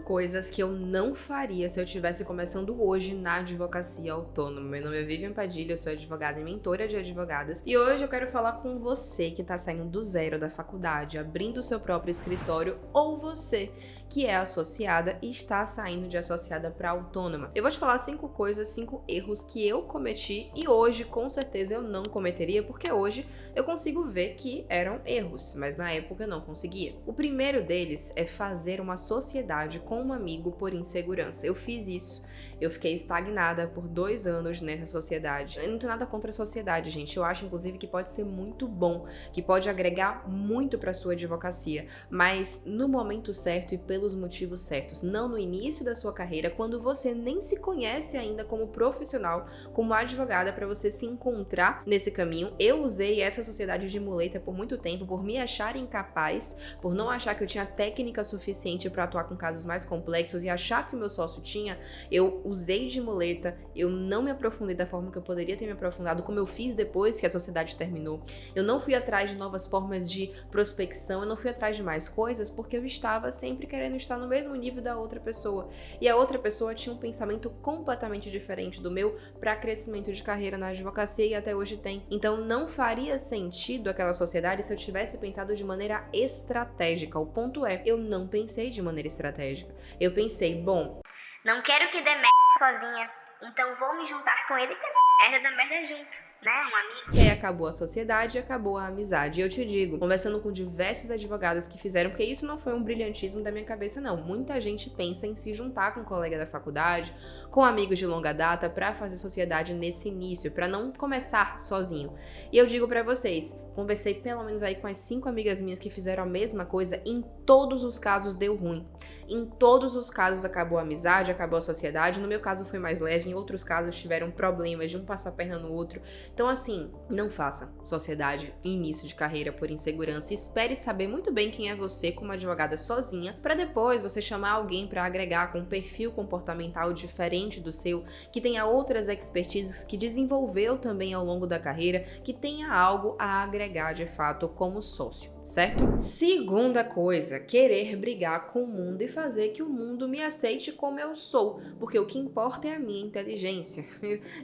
coisas que eu não faria se eu estivesse começando hoje na advocacia autônoma. Meu nome é Vivian Padilha, eu sou advogada e mentora de advogadas. E hoje eu quero falar com você que tá saindo do zero da faculdade, abrindo o seu próprio escritório, ou você que é associada e está saindo de associada para autônoma. Eu vou te falar 5 coisas, 5 erros que eu cometi e hoje com certeza eu não cometeria, porque hoje eu consigo ver que eram erros, mas na época eu não conseguia. O primeiro deles é fazer uma sociedade com um amigo por insegurança. Eu fiz isso. Eu fiquei estagnada por 2 anos nessa sociedade. Eu não tenho nada contra a sociedade, gente. Eu acho, inclusive, que pode ser muito bom, que pode agregar muito para sua advocacia, mas no momento certo e pelos motivos certos. Não no início da sua carreira, quando você nem se conhece ainda como profissional, como advogada, para você se encontrar nesse caminho. Eu usei essa sociedade de muleta por muito tempo, por me achar incapaz, por não achar que eu tinha técnica suficiente para atuar com casos mais complexos e achar que o meu sócio tinha. Eu usei de muleta, eu não me aprofundei da forma que eu poderia ter me aprofundado, como eu fiz depois que a sociedade terminou. Eu não fui atrás de novas formas de prospecção, eu não fui atrás de mais coisas, porque eu estava sempre querendo estar no mesmo nível da outra pessoa. E a outra pessoa tinha um pensamento completamente diferente do meu para crescimento de carreira na advocacia e até hoje tem. Então não faria sentido aquela sociedade se eu tivesse pensado de maneira estratégica. O ponto é, eu não pensei de maneira estratégica. Eu pensei, bom, não quero que dê merda sozinha, então vou me juntar com ele porque essa merda dá merda junto, né, um amigo. E aí acabou a sociedade e acabou a amizade. E eu te digo, conversando com diversos advogados que fizeram, porque isso não foi um brilhantismo da minha cabeça, não. Muita gente pensa em se juntar com um colega da faculdade, com amigos de longa data, pra fazer sociedade nesse início, pra não começar sozinho. E eu digo pra vocês, conversei pelo menos aí com as 5 amigas minhas que fizeram a mesma coisa, em todos os casos deu ruim. Em todos os casos acabou a amizade, acabou a sociedade. No meu caso foi mais leve, em outros casos tiveram problemas de um passar a perna no outro. Então assim, não faça sociedade em início de carreira por insegurança. Espere saber muito bem quem é você como advogada sozinha, para depois você chamar alguém para agregar com um perfil comportamental diferente do seu, que tenha outras expertises que desenvolveu também ao longo da carreira, que tenha algo a agregar de fato como sócio, certo? Segunda coisa, querer brigar com o mundo e fazer que o mundo me aceite como eu sou, porque o que importa é a minha inteligência.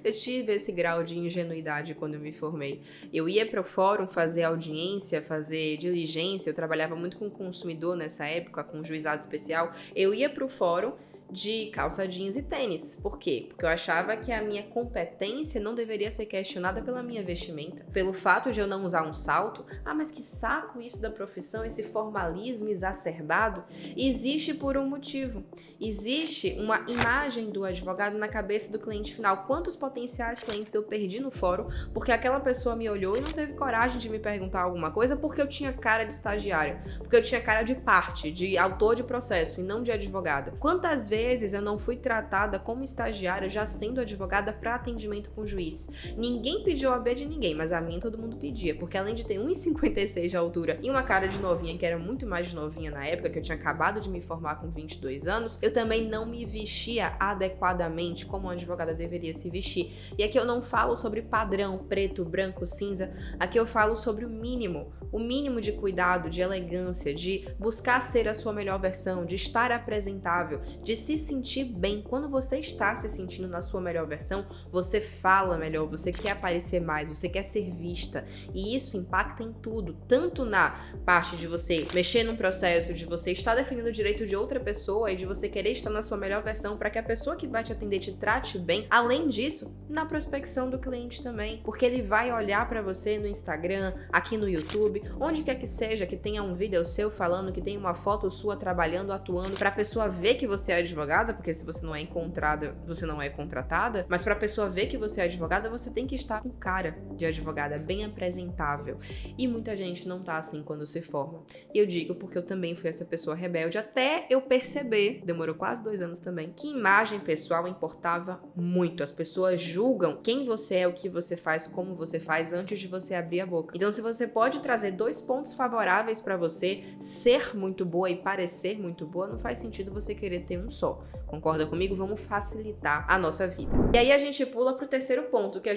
Eu tive esse grau de ingenuidade quando eu me formei. Eu ia para o fórum fazer audiência, fazer diligência, eu trabalhava muito com consumidor nessa época, com juizado especial. Eu ia para o fórum de calça jeans e tênis. Por quê? Porque eu achava que a minha competência não deveria ser questionada pela minha vestimenta. Pelo fato de eu não usar um salto, mas que saco isso da profissão, esse formalismo exacerbado, existe por um motivo. Existe uma imagem do advogado na cabeça do cliente final. Quantos potenciais clientes eu perdi no fórum porque aquela pessoa me olhou e não teve coragem de me perguntar alguma coisa porque eu tinha cara de estagiária, porque eu tinha cara de parte, de autor de processo e não de advogada. Quantas vezes eu não fui tratada como estagiária já sendo advogada para atendimento com o juiz? Ninguém pediu a OAB de ninguém, mas a mim todo mundo pedia, porque além de ter 1,56 de altura e uma cara de novinha, que era muito mais de novinha na época, que eu tinha acabado de me formar com 22 anos, eu também não me vestia adequadamente como uma advogada deveria se vestir. E aqui eu não falo sobre padrão, preto, branco, cinza, aqui eu falo sobre o mínimo de cuidado, de elegância, de buscar ser a sua melhor versão, de estar apresentável, de se sentir bem. Quando você está se sentindo na sua melhor versão, você fala melhor, você quer aparecer mais, você quer ser vista. E isso impacta em tudo, tanto na parte de você mexer num processo, de você estar defendendo o direito de outra pessoa e de você querer estar na sua melhor versão para que a pessoa que vai te atender te trate bem. Além disso, na prospecção do cliente também, porque ele vai olhar para você no Instagram, aqui no YouTube, onde quer que seja, que tenha um vídeo seu falando, que tenha uma foto sua trabalhando, atuando, para a pessoa ver que você é advogada, porque se você não é encontrada, você não é contratada, mas para a pessoa ver que você é advogada, você tem que estar com cara de advogada, bem apresentável. E muita gente não tá assim quando se forma. E eu digo porque eu também fui essa pessoa rebelde, até eu perceber, demorou quase 2 anos também, que imagem pessoal importava muito. As pessoas julgam quem você é, o que você faz, como você faz, antes de você abrir a boca. Então, se você pode trazer 2 pontos favoráveis para você, ser muito boa e parecer muito boa, não faz sentido você querer ter um só. só. Concorda comigo? Vamos facilitar a nossa vida. E aí a gente pula pro terceiro ponto, que é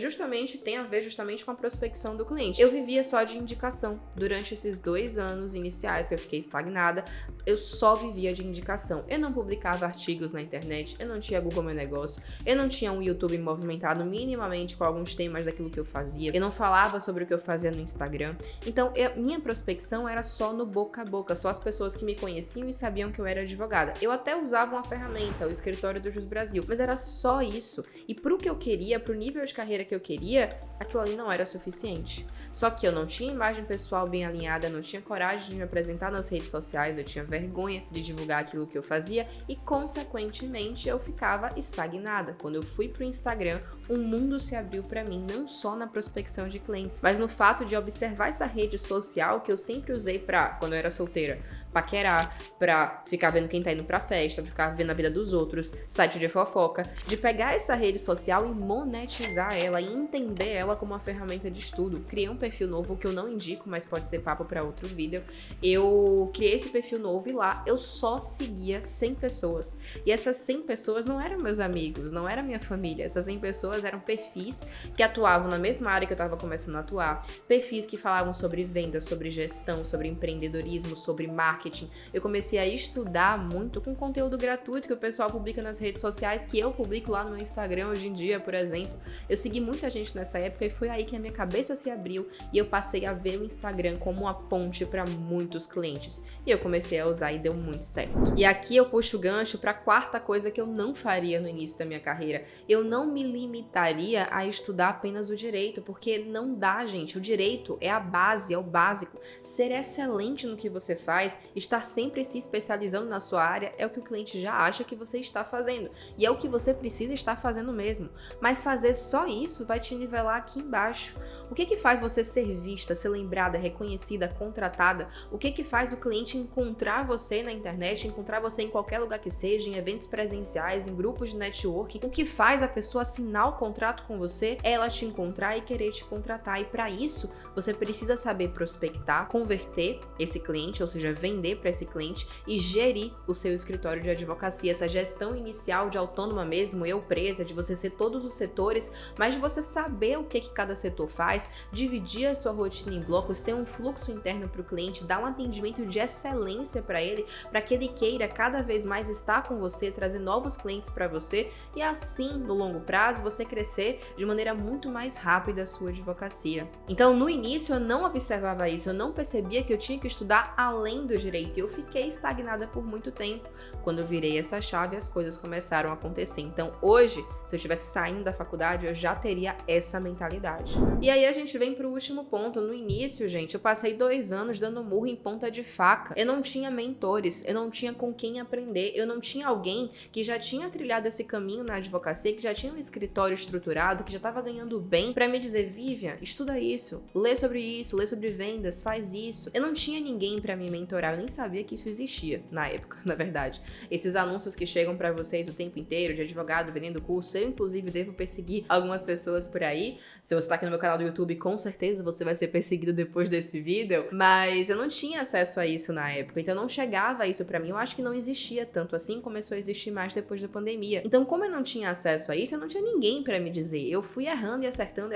tem a ver justamente com a prospecção do cliente. Eu vivia só de indicação. Durante esses 2 anos iniciais que eu fiquei estagnada, eu só vivia de indicação. Eu não publicava artigos na internet, eu não tinha Google Meu Negócio, eu não tinha um YouTube movimentado minimamente com alguns temas daquilo que eu fazia, eu não falava sobre o que eu fazia no Instagram. Então, minha prospecção era só no boca a boca, só as pessoas que me conheciam e sabiam que eu era advogada. Eu até usava uma ferramenta, o escritório do Jus Brasil, mas era só isso. E pro que eu queria, pro nível de carreira que eu queria, aquilo ali não era suficiente. Só que eu não tinha imagem pessoal bem alinhada, não tinha coragem de me apresentar nas redes sociais, eu tinha vergonha de divulgar aquilo que eu fazia e, consequentemente, eu ficava estagnada. Quando eu fui pro Instagram, um mundo se abriu pra mim, não só na prospecção de clientes, mas no fato de observar essa rede social que eu sempre usei pra, quando eu era solteira, paquerar, pra ficar vendo quem tá indo pra festa, pra ficar vendo a vida dos outros, site de fofoca, de pegar essa rede social e monetizar ela e entender ela como uma ferramenta de estudo. Criei um perfil novo que eu não indico, mas pode ser papo pra outro vídeo. Eu criei esse perfil novo e lá eu só seguia 100 pessoas. E essas 100 pessoas não eram meus amigos, não era minha família. Essas 100 pessoas eram perfis que atuavam na mesma área que eu tava começando a atuar, perfis que falavam sobre vendas, sobre gestão, sobre empreendedorismo, sobre marketing. Eu comecei a estudar muito com conteúdo gratuito que o pessoal publica nas redes sociais, que eu publico lá no meu Instagram hoje em dia, por exemplo. Eu segui muita gente nessa época e foi aí que a minha cabeça se abriu e eu passei a ver o Instagram como uma ponte para muitos clientes. E eu comecei a usar e deu muito certo. E aqui eu puxo o gancho para a quarta coisa que eu não faria no início da minha carreira. Eu não me limitaria a estudar apenas o direito, porque não dá, gente. O direito é a base, é o básico. Ser excelente no que você faz, estar sempre se especializando na sua área é o que o cliente já acha que você está fazendo. E é o que você precisa estar fazendo mesmo. Mas fazer só isso vai te nivelar aqui embaixo. O que faz você ser vista, ser lembrada, reconhecida, contratada? O que faz o cliente encontrar você na internet, encontrar você em qualquer lugar que seja, em eventos presenciais, em grupos de networking? O que faz a pessoa assinar o contrato com você é ela te encontrar e querer te contratar. E para isso, você precisa saber prospectar, converter esse cliente, ou seja, vender para esse cliente e gerir o seu escritório de advocacia. Essa gestão inicial de autônoma mesmo, eu presa, de você ser todos os setores, mas de você saber o que cada setor faz, dividir a sua rotina em blocos, ter um fluxo interno para o cliente, dar um atendimento de excelência para ele, para que ele queira cada vez mais estar com você, trazer novos clientes para você e assim, no longo prazo, você crescer de maneira muito mais rápida a sua advocacia. Então, no início, eu não observava isso, eu não percebia que eu tinha que estudar além do direito e eu fiquei estagnada por muito tempo. Quando eu virei essa chave, as coisas começaram a acontecer. Então, hoje, se eu estivesse saindo da faculdade, eu já teria essa mentalidade. E aí a gente vem pro último ponto. No início, gente, eu passei 2 anos dando murro em ponta de faca. Eu não tinha mentores, eu não tinha com quem aprender, eu não tinha alguém que já tinha trilhado esse caminho na advocacia, que já tinha um escritório estruturado, que já estava ganhando bem, pra me dizer, Vivian, estuda isso, lê sobre vendas, faz isso. Eu não tinha ninguém pra me mentorar, eu nem sabia que isso existia na época, na verdade. Esses anúncios que chegam pra vocês o tempo inteiro, de advogado vendendo curso, eu inclusive devo perseguir algumas pessoas por aí. Se você tá aqui no meu canal do YouTube, com certeza você vai ser perseguido depois desse vídeo, mas eu não tinha acesso a isso na época, então não chegava isso pra mim. Eu acho que não existia tanto assim, começou a existir mais depois da pandemia. Então, como eu não tinha acesso a isso, eu não tinha ninguém pra me dizer. Eu fui errando e acertando,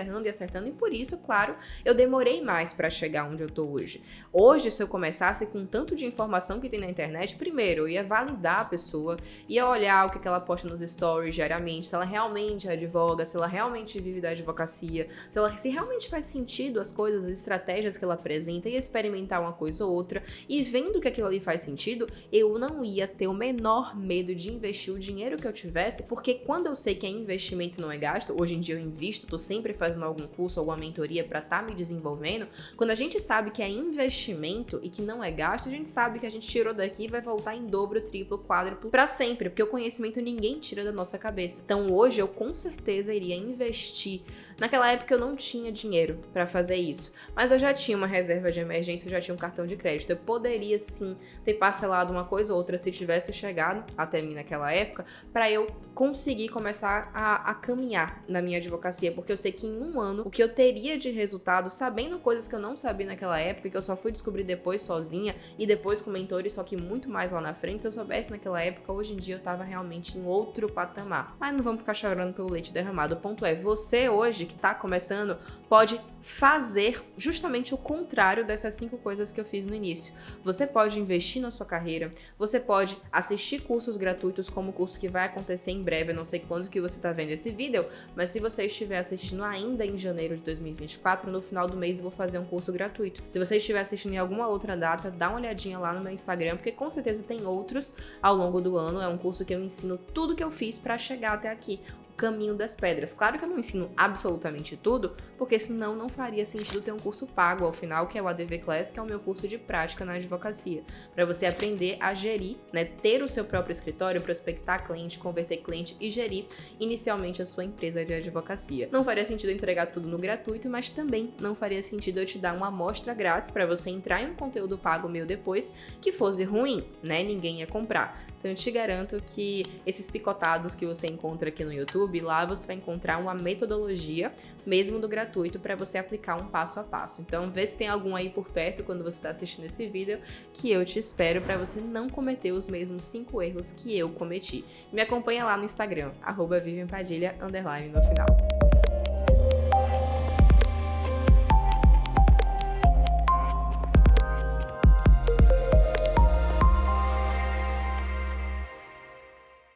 e por isso, claro, eu demorei mais pra chegar onde eu tô hoje. Hoje, se eu começasse com tanto de informação que tem na internet, primeiro, eu ia validar a pessoa, ia olhar o que ela posta nos stories diariamente, se ela realmente advoga, se ela realmente vive da advocacia, se realmente faz sentido as coisas, as estratégias que ela apresenta, ia experimentar uma coisa ou outra, e vendo que aquilo ali faz sentido, eu não ia ter o menor medo de investir o dinheiro que eu tivesse, porque quando eu sei que é investimento e não é gasto, hoje em dia eu invisto, tô sempre fazendo algum curso, alguma mentoria pra tá me desenvolvendo, quando a gente sabe que é investimento e que não é gasto, a gente sabe que a gente tirou daqui e vai voltar em dobro, triplo, quádruplo pra sempre, porque o conhecimento ninguém tira da nossa cabeça. Então hoje eu com certeza iria investir. Naquela época eu não tinha dinheiro pra fazer isso, mas eu já tinha uma reserva de emergência, eu já tinha um cartão de crédito, eu poderia sim ter parcelado uma coisa ou outra se tivesse chegado até mim naquela época, pra eu conseguir começar a caminhar na minha advocacia, porque eu sei que em 1 ano o que eu teria de resultado, sabendo coisas que eu não sabia naquela época, que eu só fui descobrir depois sozinha e depois com mentores, só que muito mais lá na frente, se eu soubesse naquela época época, hoje em dia eu tava realmente em outro patamar. Mas não vamos ficar chorando pelo leite derramado. O ponto é, você hoje que tá começando pode fazer justamente o contrário dessas 5 coisas que eu fiz no início. Você pode investir na sua carreira, você pode assistir cursos gratuitos, como o curso que vai acontecer em breve, eu não sei quando que você tá vendo esse vídeo, mas se você estiver assistindo ainda em janeiro de 2024, no final do mês eu vou fazer um curso gratuito. Se você estiver assistindo em alguma outra data, dá uma olhadinha lá no meu Instagram, porque com certeza tem outros ao longo do ano. É um curso que eu ensino tudo que eu fiz para chegar até aqui. Caminho das pedras. Claro que eu não ensino absolutamente tudo, porque senão não faria sentido ter um curso pago ao final, que é o ADV Class, que é o meu curso de prática na advocacia, para você aprender a gerir, né, ter o seu próprio escritório, prospectar cliente, converter cliente e gerir inicialmente a sua empresa de advocacia. Não faria sentido entregar tudo no gratuito, mas também não faria sentido eu te dar uma amostra grátis para você entrar em um conteúdo pago meu depois que fosse ruim, né? Ninguém ia comprar. Então eu te garanto que esses picotados que você encontra aqui no YouTube, lá você vai encontrar uma metodologia, mesmo do gratuito, para você aplicar um passo a passo. Então, vê se tem algum aí por perto quando você está assistindo esse vídeo, que eu te espero para você não cometer os mesmos 5 erros que eu cometi. Me acompanha lá no Instagram, @vivianpadilha_ no final.